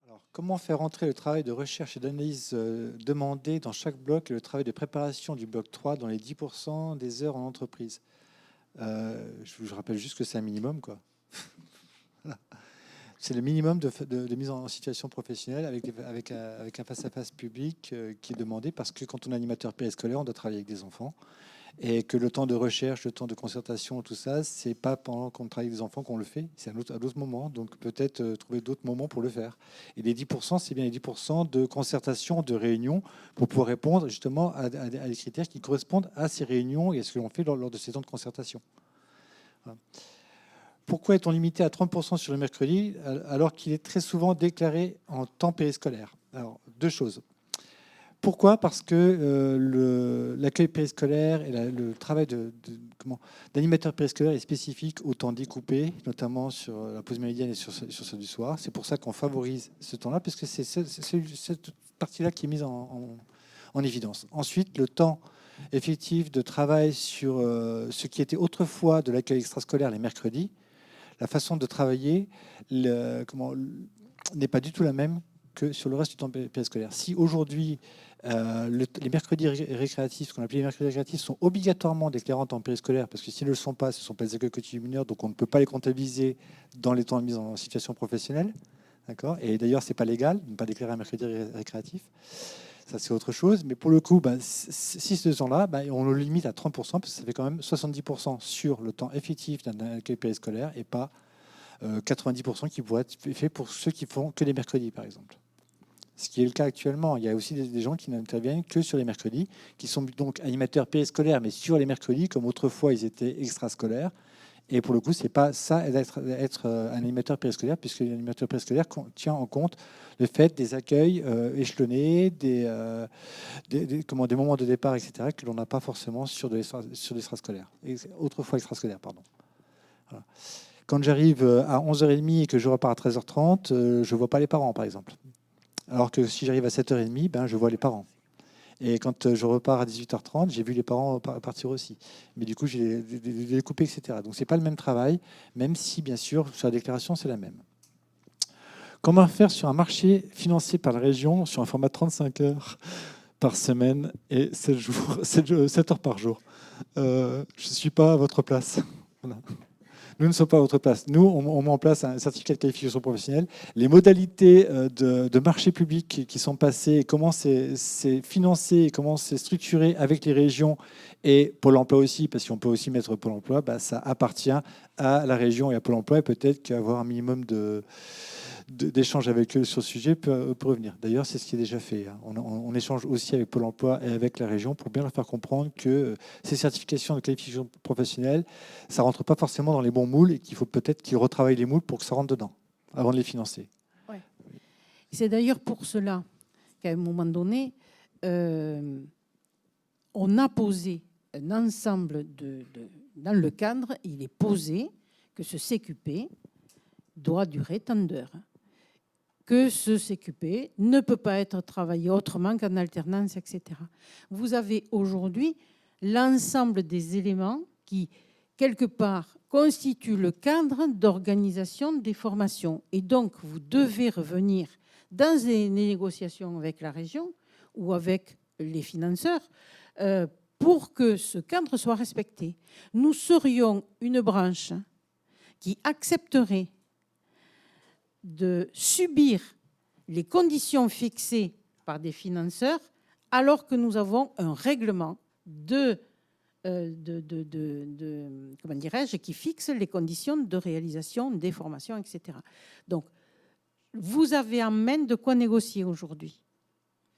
Alors, comment faire entrer le travail de recherche et d'analyse demandé dans chaque bloc et le travail de préparation du bloc 3 dans les 10% des heures en entreprise? Je rappelle juste que c'est un minimum, quoi. C'est le minimum de mise en situation professionnelle avec un face-à-face public qui est demandé parce que quand on est animateur périscolaire, on doit travailler avec des enfants et que le temps de recherche, le temps de concertation, tout ça, c'est pas pendant qu'on travaille avec des enfants qu'on le fait, c'est à d'autres moments. Donc peut-être trouver d'autres moments pour le faire. Et les 10%, c'est bien les 10% de concertation, de réunion pour pouvoir répondre justement à des critères qui correspondent à ces réunions et à ce que l'on fait lors de ces temps de concertation. Voilà. Pourquoi est-on limité à 30% sur le mercredi alors qu'il est très souvent déclaré en temps périscolaire? Alors, deux choses. Pourquoi? Parce que l'accueil périscolaire et le travail d'animateur périscolaire est spécifique au temps découpé, notamment sur la pause méridienne et sur celle du soir. C'est pour ça qu'on favorise ce temps-là, puisque c'est cette partie-là qui est mise en évidence. Ensuite, le temps effectif de travail sur ce qui était autrefois de l'accueil extrascolaire les mercredis, la façon de travailler n'est pas du tout la même que sur le reste du temps périscolaire. Si aujourd'hui, les mercredis récréatifs, ce qu'on appelle les mercredis récréatifs, sont obligatoirement déclarés en temps périscolaire, parce que s'ils ne le sont pas, ce ne sont pas des accueils quotidiens mineurs, donc on ne peut pas les comptabiliser dans les temps de mise en situation professionnelle. D'accord. Et d'ailleurs, ce n'est pas légal de ne pas déclarer un mercredi récréatif. Ça, c'est autre chose. Mais pour le coup, si ce temps-là, on le limite à 30%, parce que ça fait quand même 70% sur le temps effectif d'un accueil périscolaire et pas 90% qui pourraient être faits pour ceux qui font que les mercredis, par exemple. Ce qui est le cas actuellement. Il y a aussi des gens qui n'interviennent que sur les mercredis, qui sont donc animateurs périscolaires, mais sur les mercredis, comme autrefois ils étaient extrascolaires. Et pour le coup, c'est pas ça être un animateur périscolaire, puisque l'animateur périscolaire tient en compte le fait des accueils échelonnés, des moments de départ, etc., que l'on n'a pas forcément sur l'extrascolaire. Autrefois extrascolaire, pardon. Voilà. Quand j'arrive à 11h30 et que je repars à 13h30, je ne vois pas les parents, par exemple. Alors que si j'arrive à 7h30, je vois les parents. Et quand je repars à 18h30, j'ai vu les parents partir aussi. Mais du coup, j'ai les coupés, etc. Donc, ce n'est pas le même travail, même si, bien sûr, sur la déclaration, c'est la même. Comment faire sur un marché financé par la région sur un format 35 heures par semaine et 7 heures par jour? Je ne suis pas à votre place. Voilà. Nous ne sommes pas à votre place. Nous, on met en place un certificat de qualification professionnelle. Les modalités de marché public qui sont passées, comment c'est financé, et comment c'est structuré avec les régions et Pôle emploi aussi, parce qu'on peut aussi mettre Pôle emploi, ça appartient à la région et à Pôle emploi. Et peut-être qu'avoir un minimum d'échanges avec eux sur ce sujet peut revenir. D'ailleurs, c'est ce qui est déjà fait. On échange aussi avec Pôle emploi et avec la région pour bien leur faire comprendre que ces certifications de qualification professionnelle, ça ne rentre pas forcément dans les bons moules et qu'il faut peut-être qu'ils retravaillent les moules pour que ça rentre dedans, avant de les financer. Ouais. C'est d'ailleurs pour cela qu'à un moment donné, on a posé un ensemble dans le cadre, il est posé que ce CQP doit durer tant d'heures, que ce CQP ne peut pas être travaillé autrement qu'en alternance, etc. Vous avez aujourd'hui l'ensemble des éléments qui, quelque part, constituent le cadre d'organisation des formations. Et donc, vous devez revenir dans des négociations avec la région ou avec les financeurs pour que ce cadre soit respecté. Nous serions une branche qui accepterait de subir les conditions fixées par des financeurs alors que nous avons un règlement comment dirais-je, qui fixe les conditions de réalisation des formations, etc. Donc, vous avez en main de quoi négocier aujourd'hui,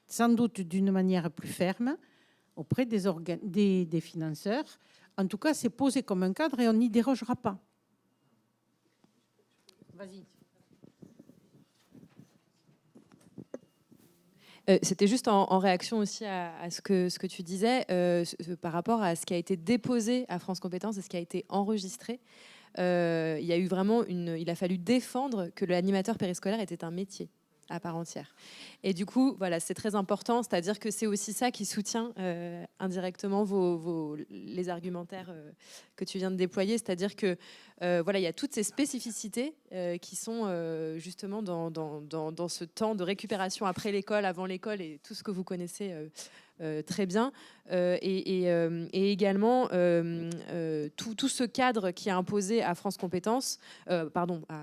sans doute d'une manière plus ferme auprès des financeurs. En tout cas, c'est posé comme un cadre et on n'y dérogera pas. Vas-y. C'était juste en réaction aussi à ce que tu disais par rapport à ce qui a été déposé à France Compétences et ce qui a été enregistré. Il y a eu vraiment il a fallu défendre que l'animateur périscolaire était un métier. à part entière. Et du coup, voilà, c'est très important, c'est-à-dire que c'est aussi ça qui soutient indirectement les argumentaires que tu viens de déployer, c'est-à-dire que voilà, il y a toutes ces spécificités qui sont justement dans ce temps de récupération après l'école, avant l'école et tout ce que vous connaissez très bien. Et également tout ce cadre qui est imposé à France Compétences,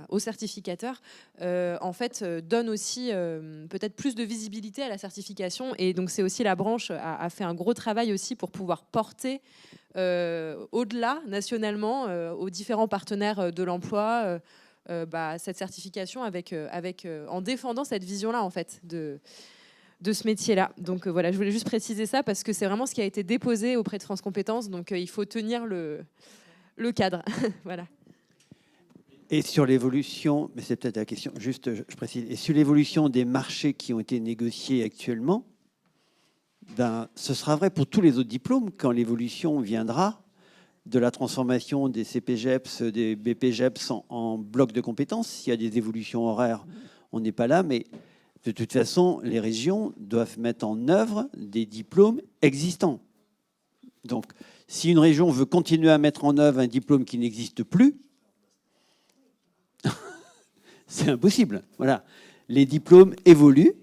aux certificateurs, en fait, donne aussi peut-être plus de visibilité à la certification. Et donc, c'est aussi la branche a fait un gros travail aussi pour pouvoir porter au-delà, nationalement, aux différents partenaires de l'emploi, cette certification en défendant cette vision-là, en fait, de ce métier-là. Donc voilà, je voulais juste préciser ça parce que c'est vraiment ce qui a été déposé auprès de France Compétences. Donc il faut tenir le cadre. Voilà. Et sur l'évolution, mais c'est peut-être la question, juste je précise, et sur l'évolution des marchés qui ont été négociés actuellement, ce sera vrai pour tous les autres diplômes quand l'évolution viendra de la transformation des CPGEPS, des BPGEPS en blocs de compétences. S'il y a des évolutions horaires, on n'est pas là, mais de toute façon, les régions doivent mettre en œuvre des diplômes existants. Donc, si une région veut continuer à mettre en œuvre un diplôme qui n'existe plus, c'est impossible. Voilà. Les diplômes évoluent,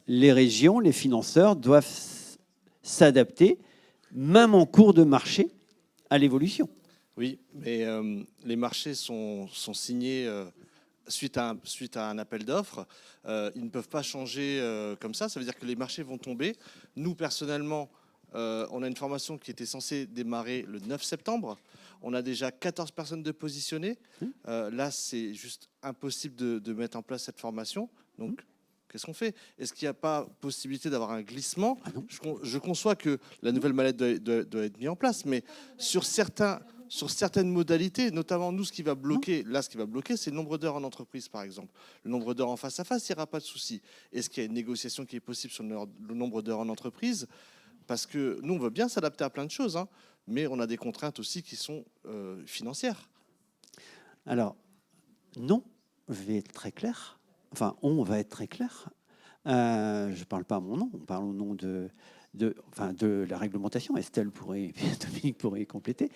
les régions, les financeurs doivent s'adapter, même en cours de marché, à l'évolution. Oui, mais les marchés sont signés suite à un appel d'offres. Ils ne peuvent pas changer comme ça. Ça veut dire que les marchés vont tomber. Nous, personnellement, on a une formation qui était censée démarrer le 9 septembre. On a déjà 14 personnes de positionnées. Là, c'est juste impossible de mettre en place cette formation. Donc, qu'est-ce qu'on fait? Est-ce qu'il n'y a pas possibilité d'avoir un glissement? Je conçois que la nouvelle mallette doit être mise en place, mais sur certaines modalités, notamment nous, ce qui va bloquer, c'est le nombre d'heures en entreprise, par exemple. Le nombre d'heures en face à face, il n'y aura pas de souci. Est-ce qu'il y a une négociation qui est possible sur le nombre d'heures en entreprise? Parce que nous, on veut bien s'adapter à plein de choses, hein, mais on a des contraintes aussi qui sont financières. Alors, non, je vais être très clair. Enfin, on va être très clair. Je ne parle pas à mon nom, on parle au nom de la réglementation. Estelle Dominique pourrait compléter.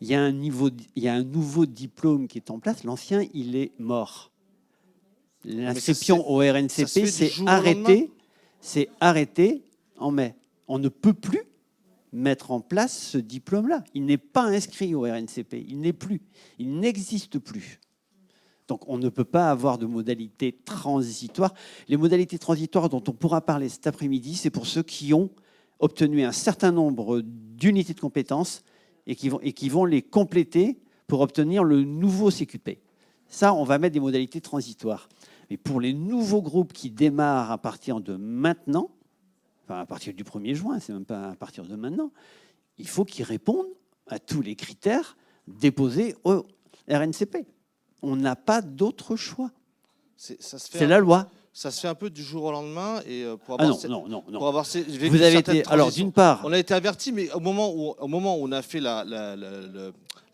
Il y a un nouveau diplôme qui est en place. L'ancien, il est mort. L'inscription au RNCP s'est arrêtée en mai. On ne peut plus mettre en place ce diplôme-là. Il n'est pas inscrit au RNCP. Il n'existe plus. Donc, on ne peut pas avoir de modalités transitoires. Les modalités transitoires dont on pourra parler cet après-midi, c'est pour ceux qui ont obtenu un certain nombre d'unités de compétences et qui vont les compléter pour obtenir le nouveau CQP. Ça, on va mettre des modalités transitoires. Mais pour les nouveaux groupes qui démarrent à partir de maintenant, enfin à partir du 1er juin, c'est même pas à partir de maintenant, il faut qu'ils répondent à tous les critères déposés au RNCP. On n'a pas d'autre choix. C'est la loi. Ça se fait un peu du jour au lendemain. Et pour avoir non. Vous avez été. Alors, d'une part. On a été avertis, mais au moment où on a fait la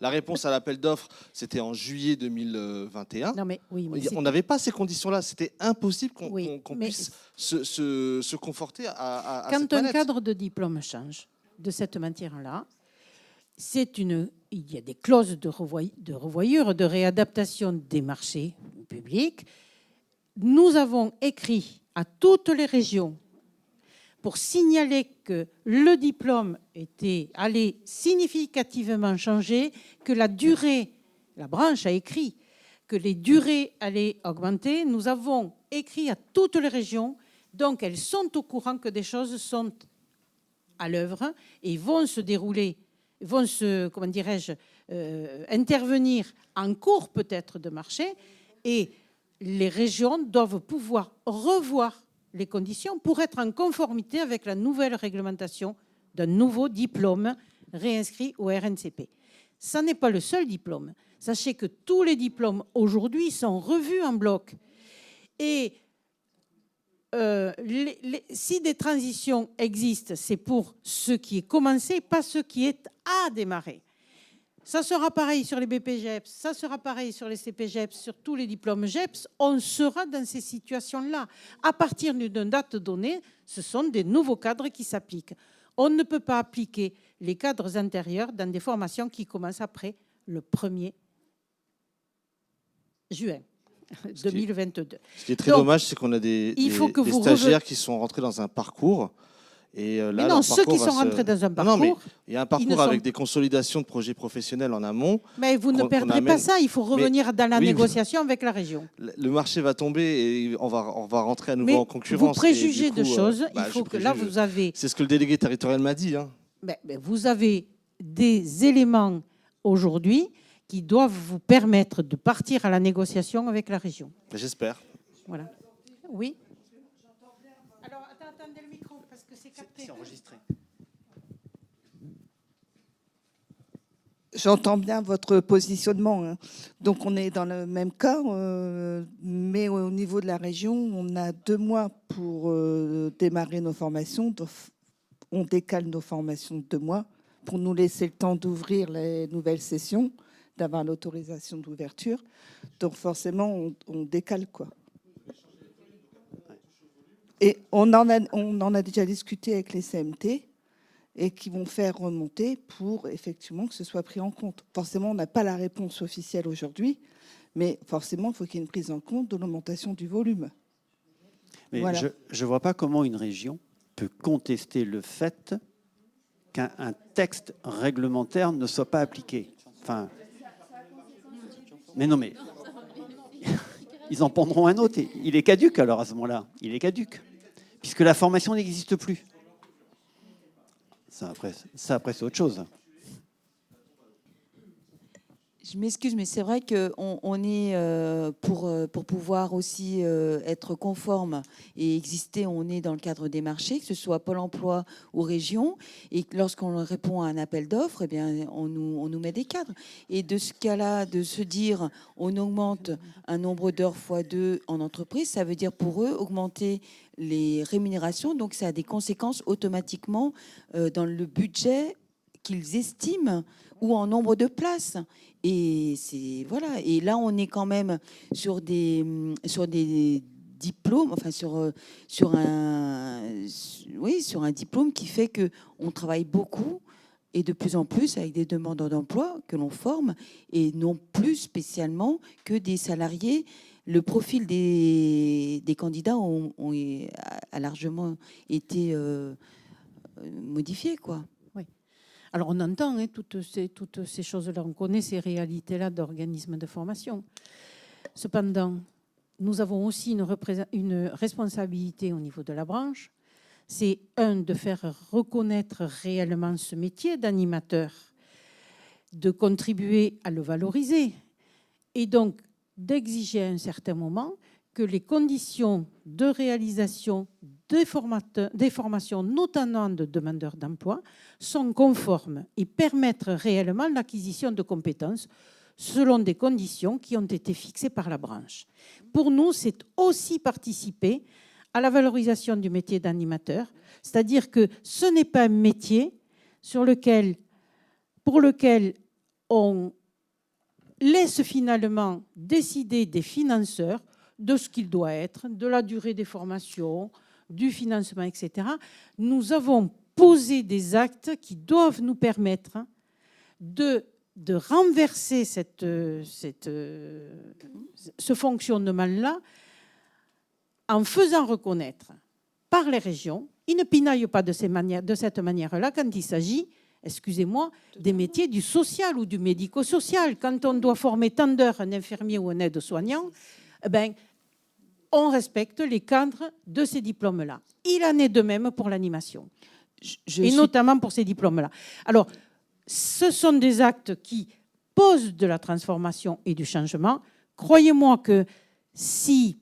réponse à l'appel d'offres, c'était en juillet 2021. Non, mais, oui, mais on n'avait pas ces conditions-là. C'était impossible qu'on mais puisse se conforter à quand cette planète. un cadre de diplôme change de cette matière-là, il y a des clauses de revoyure, de réadaptation des marchés publics. Nous avons écrit à toutes les régions pour signaler que le diplôme allait significativement changer, que la branche a écrit que les durées allaient augmenter. Nous avons écrit à toutes les régions, donc elles sont au courant que des choses sont à l'œuvre et vont se dérouler, intervenir en cours peut-être de marché, et les régions doivent pouvoir revoir les conditions pour être en conformité avec la nouvelle réglementation d'un nouveau diplôme réinscrit au RNCP. Ça n'est pas le seul diplôme. Sachez que tous les diplômes aujourd'hui sont revus en bloc. Et si des transitions existent, c'est pour ce qui est commencé, pas ce qui est à démarrer. Ça sera pareil sur les BPGEPS, ça sera pareil sur les CPGEPS, sur tous les diplômes GEPS. On sera dans ces situations-là. À partir d'une date donnée, ce sont des nouveaux cadres qui s'appliquent. On ne peut pas appliquer les cadres antérieurs dans des formations qui commencent après le 1er juin 2022. Ce qui est très Donc, dommage, c'est qu'on a des stagiaires qui sont rentrés dans un parcours. Et là, mais non, ceux qui sont rentrés dans un parcours... Non, mais il y a un parcours avec des consolidations de projets professionnels en amont. Mais vous ne perdrez pas ça, il faut revenir dans la négociation avec la région. Le marché va tomber et on va rentrer à nouveau en concurrence. Vous préjugez de choses, il faut que là vous avez... C'est ce que le délégué territorial m'a dit. Hein. Mais vous avez des éléments aujourd'hui qui doivent vous permettre de partir à la négociation avec la région. J'espère. Voilà. Oui. Alors, attendez le micro, parce que c'est capté. C'est enregistré. J'entends bien votre positionnement. Hein. Donc, on est dans le même cas, mais au niveau de la région, on a 2 mois pour démarrer nos formations. Donc, on décale nos formations de 2 mois pour nous laisser le temps d'ouvrir les nouvelles sessions, d'avoir l'autorisation d'ouverture. Donc, forcément, on décale, quoi. Et on en a déjà discuté avec les CMT et qui vont faire remonter pour effectivement que ce soit pris en compte. Forcément, on n'a pas la réponse officielle aujourd'hui, mais forcément, il faut qu'il y ait une prise en compte de l'augmentation du volume. Mais voilà. Je ne vois pas comment une région peut contester le fait qu'un texte réglementaire ne soit pas appliqué. Enfin, mais non, mais ils en prendront un autre. Il est caduc alors à ce moment-là. Il est caduc. Puisque la formation n'existe plus. Ça, après c'est autre chose. Je m'excuse, mais c'est vrai qu'on est, pour pouvoir aussi être conforme et exister, on est dans le cadre des marchés, que ce soit Pôle emploi ou région. Et lorsqu'on répond à un appel d'offres, eh bien, on nous met des cadres. Et de ce cas-là, de se dire on augmente un nombre d'heures x2 en entreprise, ça veut dire pour eux augmenter les rémunérations. Donc ça a des conséquences automatiquement dans le budget qu'ils estiment ou en nombre de places. Et c'est voilà. Et là, on est quand même sur des diplômes, enfin sur un diplôme qui fait que on travaille beaucoup et de plus en plus avec des demandeurs d'emploi que l'on forme et non plus spécialement que des salariés. Le profil des candidats a largement été modifié, quoi. Alors, on entend toutes ces choses-là, on connaît ces réalités-là d'organismes de formation. Cependant, nous avons aussi une responsabilité au niveau de la branche. C'est, de faire reconnaître réellement ce métier d'animateur, de contribuer à le valoriser et donc d'exiger à un certain moment que les conditions de réalisation des formations, notamment de demandeurs d'emploi, sont conformes et permettent réellement l'acquisition de compétences selon des conditions qui ont été fixées par la branche. Pour nous, c'est aussi participer à la valorisation du métier d'animateur, c'est-à-dire que ce n'est pas un métier pour lequel on laisse finalement décider des financeurs de ce qu'il doit être, de la durée des formations, du financement, etc. Nous avons posé des actes qui doivent nous permettre de renverser ce fonctionnement-là en faisant reconnaître par les régions. Ils ne pinaillent pas de cette manière-là quand il s'agit, excusez-moi, des métiers du social ou du médico-social. Quand on doit former tant d'heures un infirmier ou un aide-soignant, on respecte les cadres de ces diplômes-là. Il en est de même pour l'animation, notamment pour ces diplômes-là. Alors, ce sont des actes qui posent de la transformation et du changement. Croyez-moi que si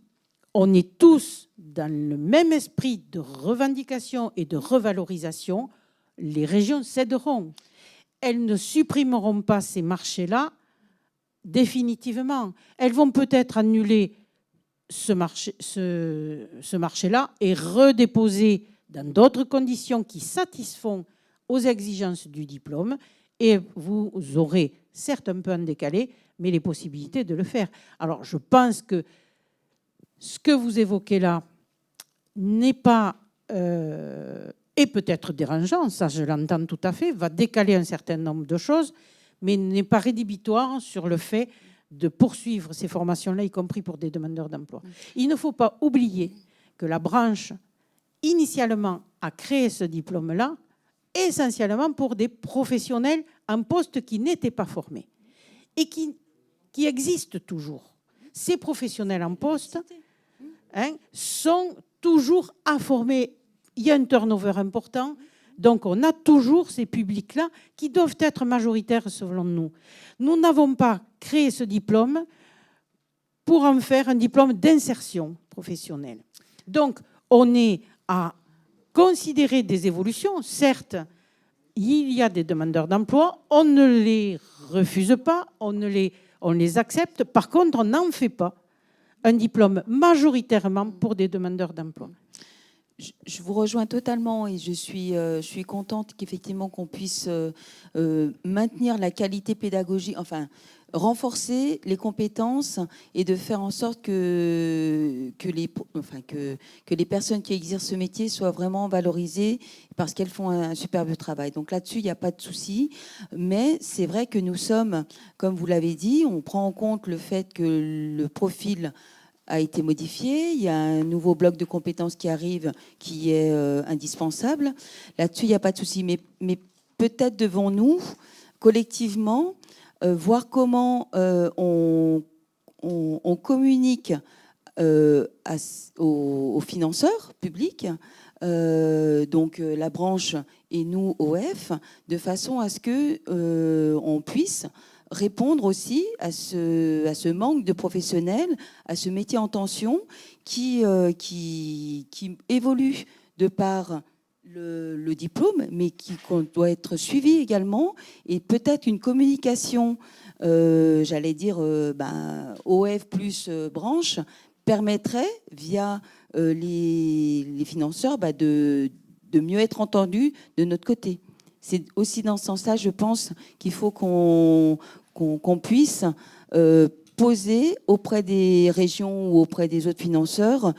on est tous dans le même esprit de revendication et de revalorisation, les régions céderont. Elles ne supprimeront pas ces marchés-là définitivement. Elles vont peut-être annuler ce marché-là et redéposer dans d'autres conditions qui satisfont aux exigences du diplôme. Et vous aurez certes un peu en décalé, mais les possibilités de le faire. Alors, je pense que ce que vous évoquez là n'est pas, est peut-être dérangeant, ça je l'entends tout à fait, va décaler un certain nombre de choses, mais n'est pas rédhibitoire sur le fait de poursuivre ces formations-là, y compris pour des demandeurs d'emploi. Il ne faut pas oublier que la branche, initialement, a créé ce diplôme-là, essentiellement pour des professionnels en poste qui n'étaient pas formés et qui existent toujours. Ces professionnels en poste sont toujours à former. Il y a un turnover important, donc on a toujours ces publics-là qui doivent être majoritaires selon nous. Nous n'avons pas créé ce diplôme pour en faire un diplôme d'insertion professionnelle. Donc on est à considérer des évolutions. Certes, il y a des demandeurs d'emploi, on ne les refuse pas, on les accepte. Par contre, on n'en fait pas un diplôme majoritairement pour des demandeurs d'emploi. Je vous rejoins totalement et je suis contente qu'effectivement qu'on puisse maintenir la qualité pédagogique, enfin renforcer les compétences et de faire en sorte que les personnes qui exercent ce métier soient vraiment valorisées parce qu'elles font un superbe travail. Donc là-dessus, il n'y a pas de souci. Mais c'est vrai que nous sommes, comme vous l'avez dit, on prend en compte le fait que le profil a été modifié. Il y a un nouveau bloc de compétences qui arrive qui est indispensable. Là-dessus, il n'y a pas de souci. Mais peut-être devons-nous, collectivement, voir comment on communique aux financeurs publics, donc la branche et nous, OF, de façon à ce qu'on puisse répondre aussi à ce manque de professionnels, à ce métier en tension qui évolue de par le diplôme, mais qui doit être suivi également, et peut-être une communication, j'allais dire, OF plus branche, permettrait, via les financeurs, de mieux être entendus de notre côté. C'est aussi dans ce sens-là, je pense, qu'il faut qu'on puisse poser auprès des régions ou auprès des autres financeurs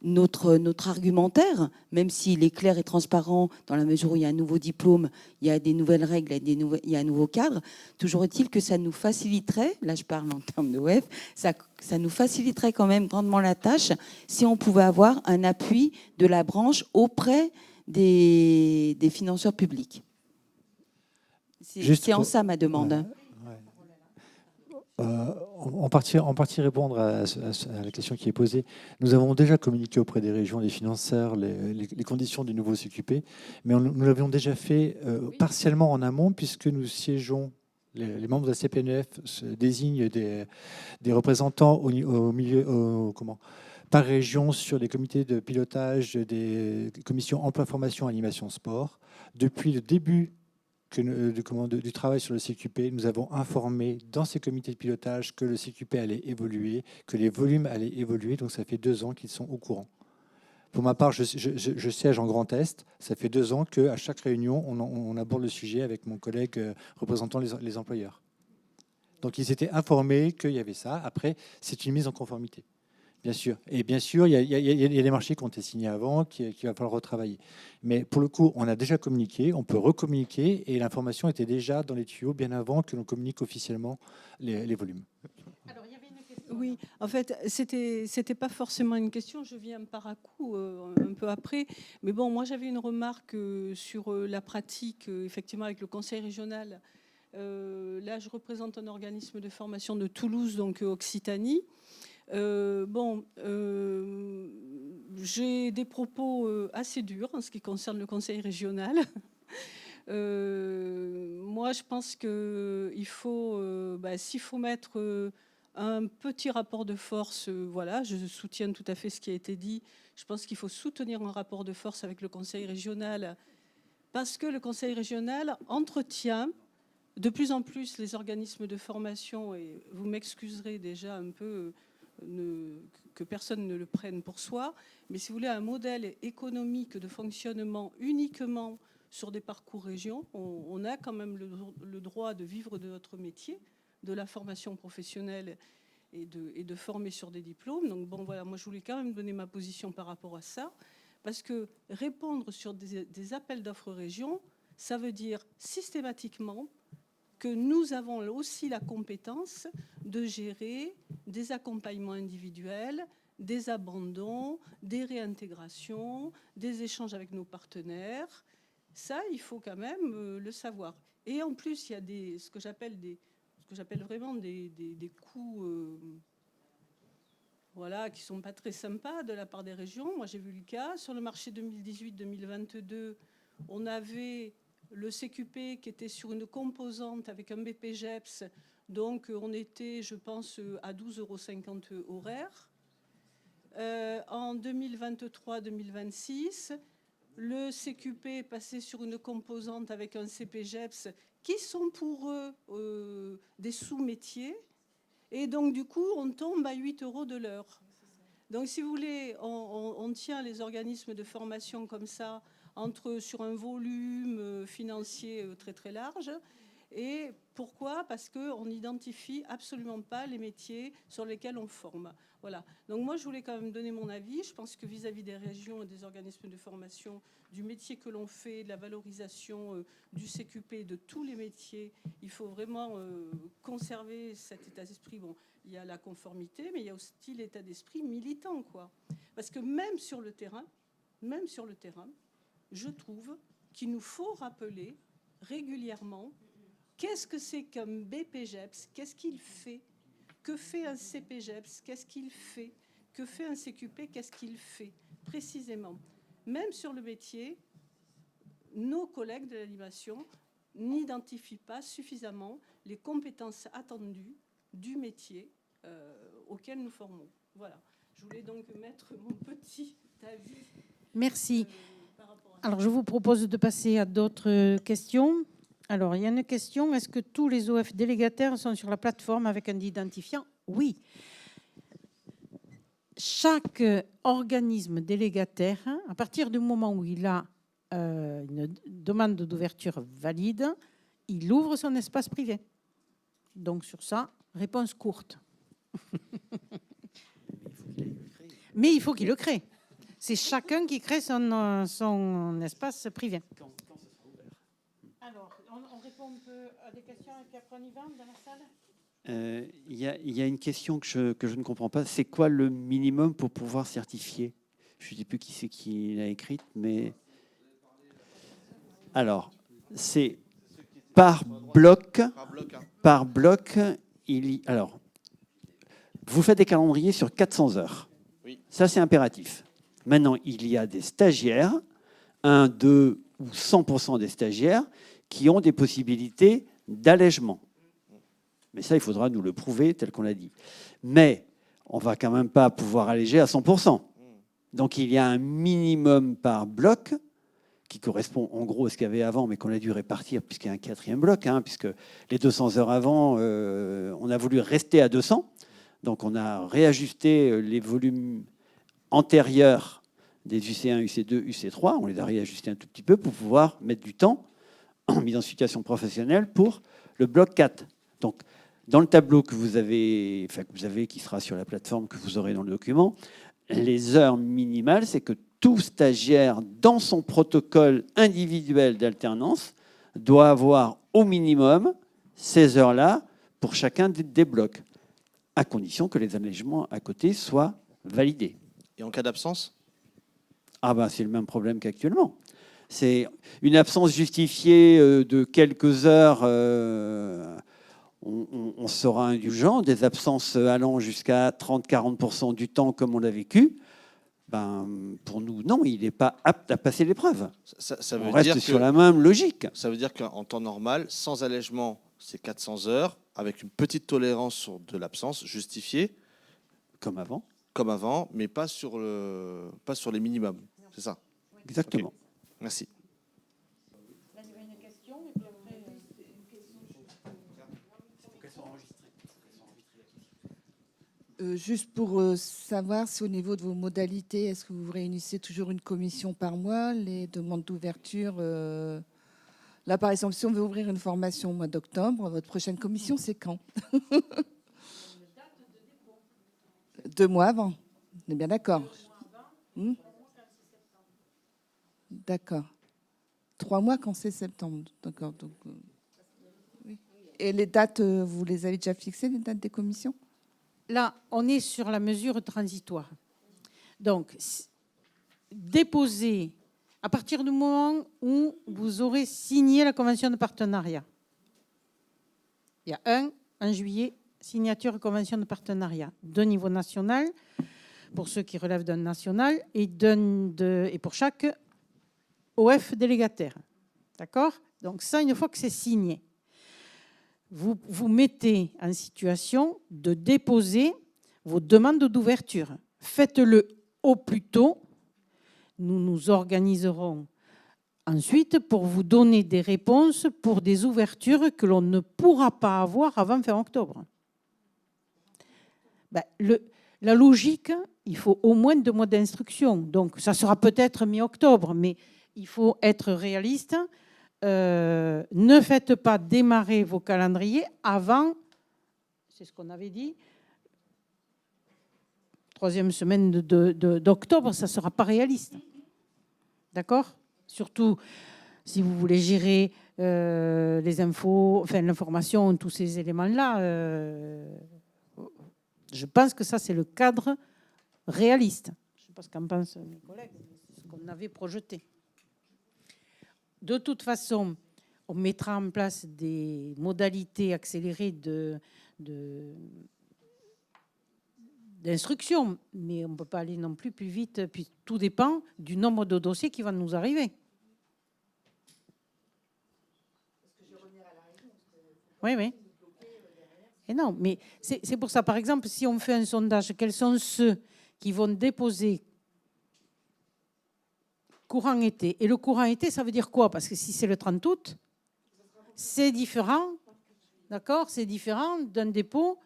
notre argumentaire, même s'il est clair et transparent dans la mesure où il y a un nouveau diplôme, il y a des nouvelles règles, il y a un nouveau cadre. Toujours est-il que ça nous faciliterait, là je parle en termes de web, ça nous faciliterait quand même grandement la tâche si on pouvait avoir un appui de la branche auprès des financeurs publics. C'est en ça ma demande. En partie répondre à la question qui est posée. Nous avons déjà communiqué auprès des régions, des financeurs, les conditions du nouveau CQP, mais nous l'avions déjà fait partiellement en amont, puisque nous siégeons, les membres de la CPNF désignent des représentants par région sur les comités de pilotage des commissions emploi, formation, animation, sport. Depuis le début du travail sur le CQP, nous avons informé dans ces comités de pilotage que le CQP allait évoluer, que les volumes allaient évoluer. Donc ça fait 2 ans qu'ils sont au courant. Pour ma part, je siège en Grand Est. Ça fait 2 ans qu'à chaque réunion, on aborde le sujet avec mon collègue représentant les employeurs. Donc ils étaient informés qu'il y avait ça. Après, c'est une mise en conformité. Bien sûr. Et bien sûr, il y a des marchés qui ont été signés avant, qu'il va falloir retravailler. Mais pour le coup, on a déjà communiqué, on peut recommuniquer, et l'information était déjà dans les tuyaux bien avant que l'on communique officiellement les volumes. Alors, il y avait une question. Oui, en fait, c'était pas forcément une question, je viens par à coup un peu après. Mais bon, moi j'avais une remarque sur la pratique, effectivement, avec le conseil régional. Là, je représente un organisme de formation de Toulouse, donc Occitanie. J'ai des propos assez durs en ce qui concerne le conseil régional. Moi, je pense qu'il faut, s'il faut mettre un petit rapport de force, voilà, je soutiens tout à fait ce qui a été dit. Je pense qu'il faut soutenir un rapport de force avec le conseil régional parce que le conseil régional entretient de plus en plus les organismes de formation, et vous m'excuserez déjà un peu que personne ne le prenne pour soi, mais si vous voulez un modèle économique de fonctionnement uniquement sur des parcours région. On a quand même le droit de vivre de notre métier, de la formation professionnelle et de former sur des diplômes. Donc bon, voilà, moi je voulais quand même donner ma position par rapport à ça, parce que répondre sur des appels d'offres région, ça veut dire systématiquement que nous avons aussi la compétence de gérer des accompagnements individuels, des abandons, des réintégrations, des échanges avec nos partenaires. Ça, il faut quand même le savoir. Et en plus, il y a ce que j'appelle vraiment des coûts voilà, qui ne sont pas très sympas de la part des régions. Moi, j'ai vu le cas. Sur le marché 2018-2022, on avait le CQP qui était sur une composante avec un BPGEPS. Donc, on était, je pense, à 12,50 € horaires. En 2023-2026, le CQP est passé sur une composante avec un CPGEPS qui sont pour eux des sous-métiers. Et donc, du coup, on tombe à 8 € de l'heure. Donc, si vous voulez, on tient les organismes de formation comme ça sur un volume financier très, très large. Et pourquoi ? Parce qu'on n'identifie absolument pas les métiers sur lesquels on forme. Voilà. Donc moi, je voulais quand même donner mon avis. Je pense que vis-à-vis des régions et des organismes de formation, du métier que l'on fait, de la valorisation du CQP, de tous les métiers, il faut vraiment conserver cet état d'esprit. Bon, il y a la conformité, mais il y a aussi l'état d'esprit militant, quoi. Parce que même sur le terrain, je trouve qu'il nous faut rappeler régulièrement qu'est-ce que c'est qu'un BPGEPS, qu'est-ce qu'il fait, que fait un CPGEPS, qu'est-ce qu'il fait, que fait un CQP, qu'est-ce qu'il fait, précisément. Même sur le métier, nos collègues de l'animation n'identifient pas suffisamment les compétences attendues du métier auquel nous formons. Voilà. Je voulais donc mettre mon petit avis. Merci. Alors, je vous propose de passer à d'autres questions. Alors, il y a une question. Est-ce que tous les OF délégataires sont sur la plateforme avec un identifiant ? Oui. Chaque organisme délégataire, à partir du moment où il a une demande d'ouverture valide, il ouvre son espace privé. Donc, sur ça, réponse courte. Mais il faut qu'il le crée. C'est chacun qui crée son espace privé. Alors, on répond un peu à des questions et puis après on y va dans la salle. Il y a une question que je ne comprends pas. C'est quoi le minimum pour pouvoir certifier ? Je ne sais plus qui c'est qui l'a écrite, mais... Alors, c'est par bloc. Par bloc, alors, vous faites des calendriers sur 400 heures. Oui. Ça, c'est impératif. Maintenant, il y a des stagiaires, 1, 2 ou 100% des stagiaires, qui ont des possibilités d'allègement. Mais ça, il faudra nous le prouver tel qu'on l'a dit. Mais on ne va quand même pas pouvoir alléger à 100%. Donc, il y a un minimum par bloc qui correspond en gros à ce qu'il y avait avant, mais qu'on a dû répartir puisqu'il y a un 4e bloc, puisque les 200 heures avant, on a voulu rester à 200. Donc, on a réajusté les volumes antérieurs des UC1, UC2, UC3. On les a réajustés un tout petit peu pour pouvoir mettre du temps en mise en situation professionnelle pour le bloc 4. Donc, dans le tableau que vous avez, qui sera sur la plateforme, que vous aurez dans le document, les heures minimales, c'est que tout stagiaire, dans son protocole individuel d'alternance, doit avoir au minimum ces heures-là pour chacun des blocs, à condition que les allègements à côté soient validés. Et en cas d'absence ? C'est le même problème qu'actuellement. C'est une absence justifiée de quelques heures, on sera indulgent. Des absences allant jusqu'à 30-40% du temps, comme on l'a vécu, pour nous, non, il n'est pas apte à passer l'épreuve. On reste sur la même logique. Ça veut dire qu'en temps normal, sans allègement, c'est 400 heures, avec une petite tolérance sur de l'absence justifiée. Comme avant, mais pas sur les minimums. C'est ça ? Exactement. Okay. Merci. Là, il y avait une question, et puis après... Juste pour savoir si au niveau de vos modalités, est-ce que vous réunissez toujours une commission par mois, les demandes d'ouverture là, par exemple, si on veut ouvrir une formation au mois d'octobre, votre prochaine commission, c'est quand? 2 mois avant. On est bien d'accord. D'accord. 3 mois quand c'est septembre. D'accord. Donc, oui. Et les dates, vous les avez déjà fixées, les dates des commissions? Là, on est sur la mesure transitoire. Donc, déposer à partir du moment où vous aurez signé la convention de partenariat. Il y a 1 juillet, signature de convention de partenariat de niveau national, pour ceux qui relèvent d'un national, et pour chaque OF délégataire. D'accord? Donc ça, une fois que c'est signé, vous vous mettez en situation de déposer vos demandes d'ouverture. Faites-le au plus tôt. Nous nous organiserons ensuite pour vous donner des réponses pour des ouvertures que l'on ne pourra pas avoir avant fin octobre. La logique, il faut au moins 2 mois d'instruction. Donc, ça sera peut-être mi-octobre, mais il faut être réaliste. Ne faites pas démarrer vos calendriers avant, c'est ce qu'on avait dit, 3e semaine d'octobre, ça ne sera pas réaliste. D'accord? Surtout si vous voulez gérer les infos, enfin l'information, tous ces éléments-là. Je pense que ça, c'est le cadre réaliste. Je ne sais pas ce qu'en pensent mes collègues, c'est ce qu'on avait projeté. De toute façon, on mettra en place des modalités accélérées d'instruction, mais on ne peut pas aller non plus vite. Puis tout dépend du nombre de dossiers qui vont nous arriver. Oui, oui. Et non, mais c'est pour ça, par exemple, si on fait un sondage, quels sont ceux qui vont déposer courant été? Et le courant été, ça veut dire quoi? Parce que si c'est le 30 août, c'est différent, d'accord? C'est différent d'un dépôt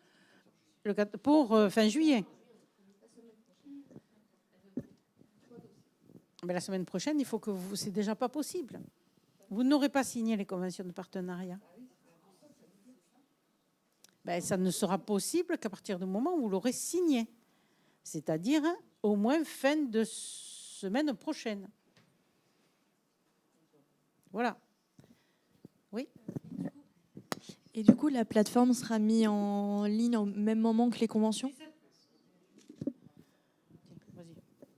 pour fin juillet. Mais la semaine prochaine, il faut que vous... C'est déjà pas possible. Vous n'aurez pas signé les conventions de partenariat. Ça ne sera possible qu'à partir du moment où vous l'aurez signé. C'est-à-dire au moins fin de semaine prochaine. Voilà. Oui. Et du coup, la plateforme sera mise en ligne au même moment que les conventions?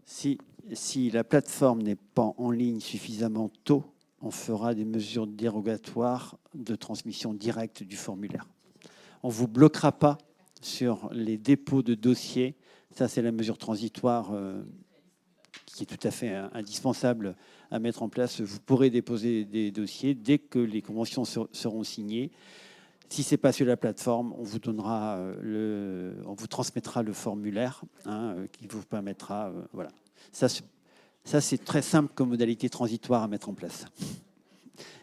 Si la plateforme n'est pas en ligne suffisamment tôt, on fera des mesures dérogatoires de transmission directe du formulaire. On ne vous bloquera pas sur les dépôts de dossiers. Ça, c'est la mesure transitoire qui est tout à fait indispensable à mettre en place. Vous pourrez déposer des dossiers dès que les conventions seront signées. Si ce n'est pas sur la plateforme, on vous transmettra le formulaire qui vous permettra. Voilà. Ça, c'est très simple comme modalité transitoire à mettre en place.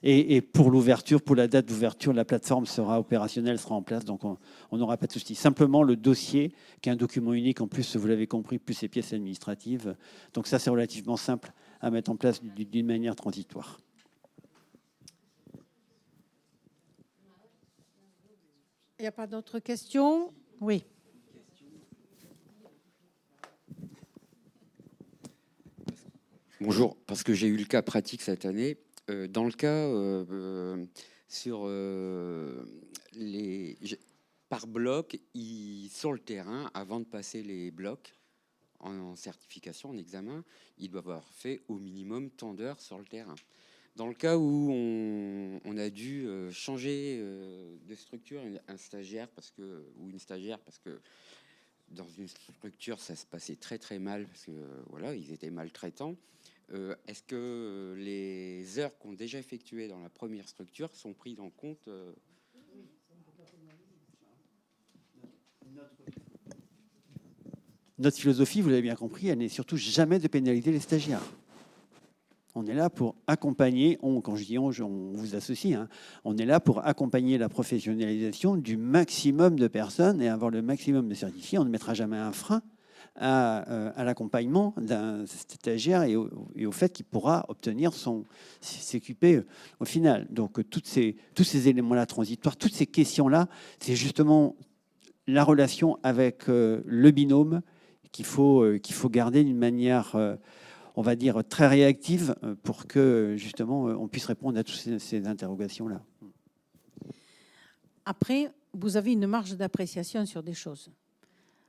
Et pour l'ouverture, pour la date d'ouverture, la plateforme sera opérationnelle, sera en place, donc on n'aura pas de souci. Simplement le dossier, qui est un document unique, en plus, vous l'avez compris, plus les pièces administratives. Donc ça, c'est relativement simple à mettre en place d'une manière transitoire. Il n'y a pas d'autres questions? Oui. Bonjour, parce que j'ai eu le cas pratique cette année. Dans le cas par bloc, sur le terrain, avant de passer les blocs en certification, en examen, ils doivent avoir fait au minimum tant d'heures sur le terrain. Dans le cas où on a dû changer de structure, un stagiaire ou une stagiaire, parce que dans une structure, ça se passait très très mal, parce que voilà, ils étaient maltraitants. Est-ce que les heures qu'on a déjà effectuées dans la première structure sont prises en compte Notre philosophie, vous l'avez bien compris, elle n'est surtout jamais de pénaliser les stagiaires. On est là pour accompagner, quand je dis on vous associe, hein, on est là pour accompagner la professionnalisation du maximum de personnes et avoir le maximum de certifiés. On ne mettra jamais un frein à l'accompagnement d'un stagiaire et au fait qu'il pourra obtenir son CQP au final. Donc tous ces éléments-là transitoires, toutes ces questions-là, c'est justement la relation avec le binôme qu'il faut garder d'une manière, on va dire, très réactive pour que justement on puisse répondre à toutes ces interrogations-là. Après, vous avez une marge d'appréciation sur des choses.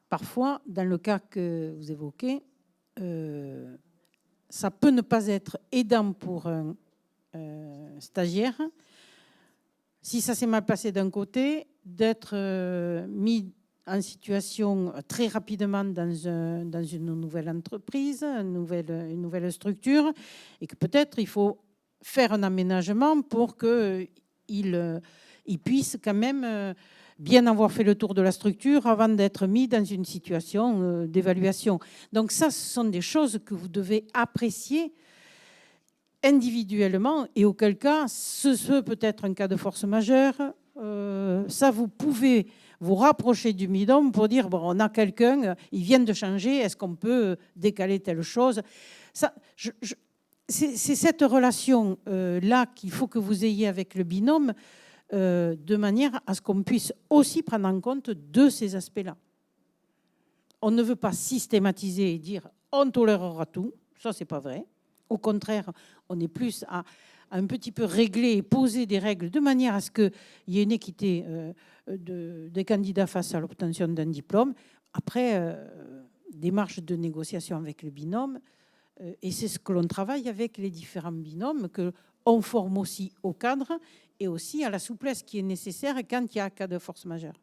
Parfois, dans le cas que vous évoquez, ça peut ne pas être aidant pour un stagiaire, si ça s'est mal passé d'un côté, d'être mis en situation très rapidement dans une nouvelle entreprise, une nouvelle structure, et que peut-être il faut faire un aménagement pour qu'il puisse quand même bien avoir fait le tour de la structure avant d'être mis dans une situation d'évaluation. Donc ça, ce sont des choses que vous devez apprécier individuellement, et auquel cas, ce peut être un cas de force majeure. Ça, vous pouvez vous rapprocher du binôme pour dire, bon, on a quelqu'un, il vient de changer, est-ce qu'on peut décaler telle chose? Ça, c'est cette relation-là qu'il faut que vous ayez avec le binôme, de manière à ce qu'on puisse aussi prendre en compte de ces aspects-là. On ne veut pas systématiser et dire on tolérera tout, ça c'est pas vrai. Au contraire, on est plus à un petit peu régler et poser des règles de manière à ce qu'il y ait une équité des candidats face à l'obtention d'un diplôme. Après, des marges de négociation avec le binôme, et c'est ce que l'on travaille avec les différents binômes, qu'on forme aussi au cadre et aussi à la souplesse qui est nécessaire quand il y a un cas de force majeure.